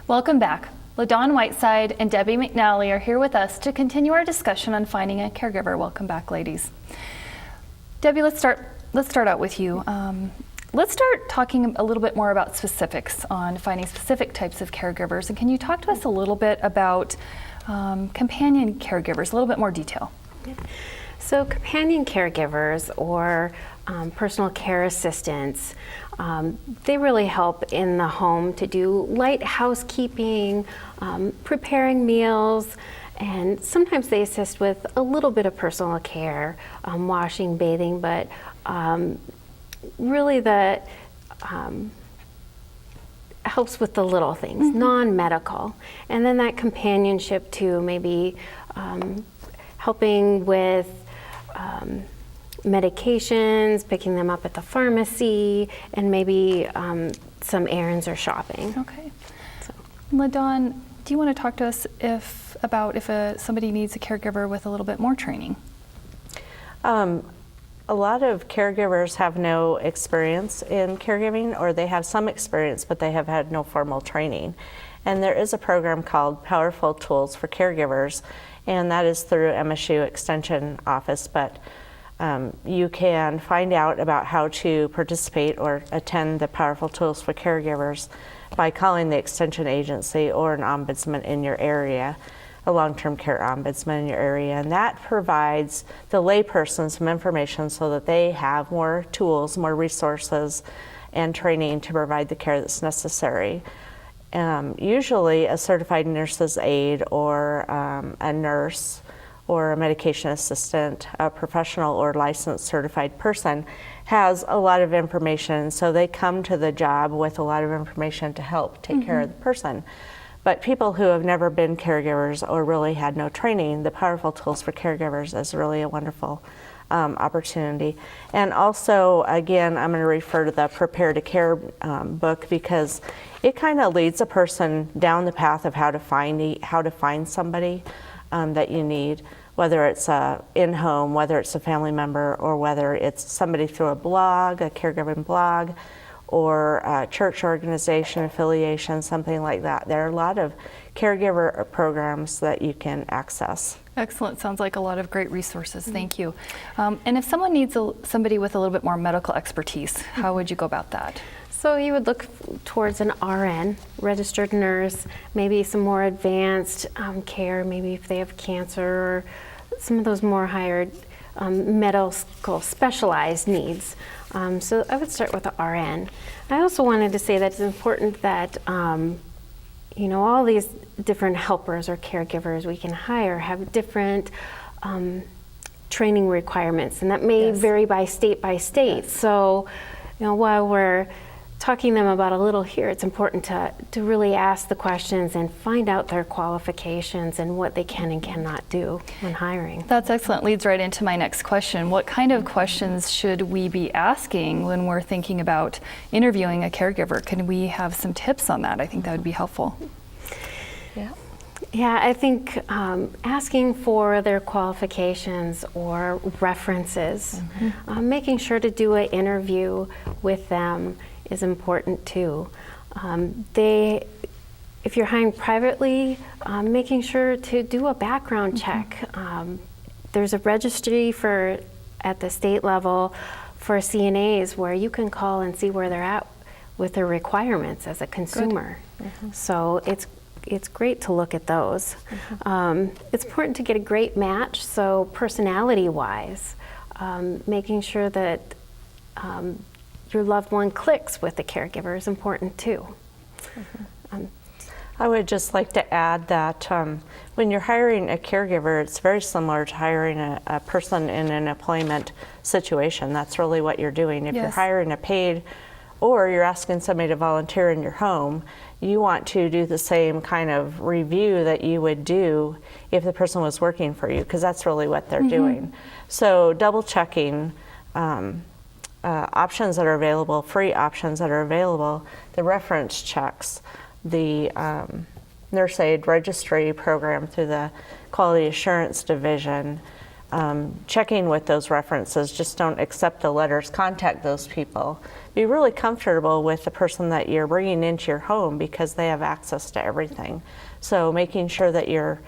Welcome back. LaDawn Whiteside and Debbie McNally are here with us to continue our discussion on finding a caregiver. Welcome back, ladies. Debbie, let's start out with you. Let's start talking a little bit more about specifics on finding specific types of caregivers. And can you talk to us a little bit about companion caregivers, a little bit more detail? So companion caregivers or personal care assistants, they really help in the home to do light housekeeping, preparing meals, and sometimes they assist with a little bit of personal care, washing, bathing, but really that helps with the little things, non-medical. And then that companionship to maybe helping with medications, picking them up at the pharmacy, and maybe some errands or shopping. Okay. So. LaDawn, do you want to talk to us about if somebody needs a caregiver with a little bit more training? A lot of caregivers have no experience in caregiving, or they have some experience, but they have had no formal training. And there is a program called Powerful Tools for Caregivers, and that is through MSU Extension Office, but you can find out about how to participate or attend the Powerful Tools for Caregivers by calling the Extension Agency or an ombudsman in your area, a long-term care ombudsman in your area, and that provides the layperson some information so that they have more tools, more resources, and training to provide the care that's necessary. Usually a certified nurse's aide or a nurse or a medication assistant, a professional or licensed certified person has a lot of information, so they come to the job with a lot of information to help take care of the person. But people who have never been caregivers or really had no training, the Powerful Tools for Caregivers is really a wonderful opportunity. And also, again, I'm going to refer to the Prepare to Care book because it kind of leads a person down the path of how to find somebody that you need, whether it's in-home, whether it's a family member, or whether it's somebody through a blog, a caregiving blog, or a church organization affiliation, something like that. There are a lot of caregiver programs that you can access. Excellent. Sounds like a lot of great resources. Thank you. And if someone needs somebody with a little bit more medical expertise, how would you go about that? So you would look towards an RN, registered nurse, maybe some more advanced care, maybe if they have cancer or some of those more higher medical specialized needs. So I would start with the RN. I also wanted to say that it's important that all these different helpers or caregivers we can hire have different training requirements, and that may vary by state. So while we're talking to them about a little here, it's important to really ask the questions and find out their qualifications and what they can and cannot do when hiring. That's excellent. Leads right into my next question. What kind of questions should we be asking when we're thinking about interviewing a caregiver? Can we have some tips on that? I think that would be helpful. Yeah, I think asking for their qualifications or references, making sure to do an interview with them is important too. If you're hiring privately, making sure to do a background check. There's a registry at the state level for CNAs where you can call and see where they're at with their requirements as a consumer. So it's great to look at those. It's important to get a great match, so personality-wise, making sure that your loved one clicks with the caregiver is important too. I would just like to add that when you're hiring a caregiver, it's very similar to hiring a person in an employment situation. That's really what you're doing. If you're hiring a paid or you're asking somebody to volunteer in your home, you want to do the same kind of review that you would do if the person was working for you, because that's really what they're doing. So double checking options that are available, free options that are available, the reference checks, the nurse aid registry program through the Quality Assurance Division, checking with those references. Just don't accept the letters, contact those people. Be really comfortable with the person that you're bringing into your home because they have access to everything. So making sure that your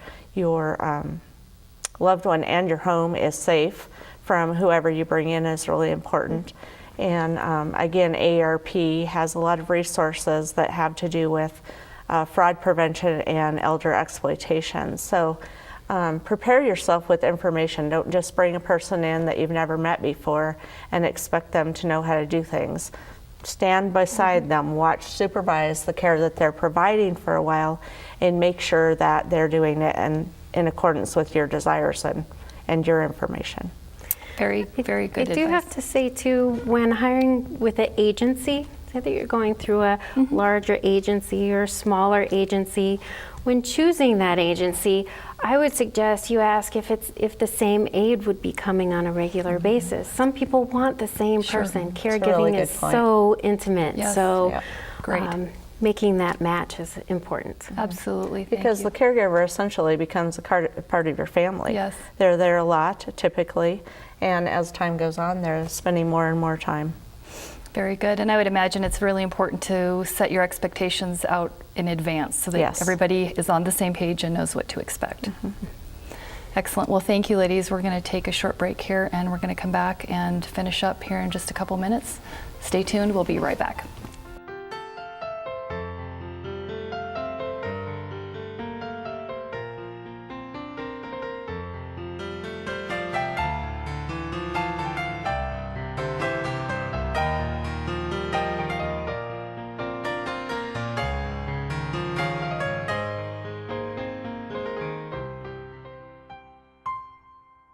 loved one and your home is safe from whoever you bring in is really important. And again, AARP has a lot of resources that have to do with fraud prevention and elder exploitation. So prepare yourself with information. Don't just bring a person in that you've never met before and expect them to know how to do things. Stand beside them, watch, supervise the care that they're providing for a while, and make sure that they're doing it in accordance with your desires and your information. Very, very good I advice. do have to say too, when hiring with an agency, say that you're going through a larger agency or smaller agency, when choosing that agency, I would suggest you ask if the same aide would be coming on a regular basis. Some people want the same person. That's a Caregiving really good is point. so intimate, Yes. so Yeah. Great. making that match is important. Absolutely. Thank Because you. the caregiver essentially becomes a part of your family. Yes. They're there a lot, typically, and as time goes on, they're spending more and more time. Very good. And I would imagine it's really important to set your expectations out in advance so that Yes. everybody is on the same page and knows what to expect. Excellent. Well, thank you, ladies. We're going to take a short break here and we're going to come back and finish up here in just a couple minutes. Stay tuned. We'll be right back.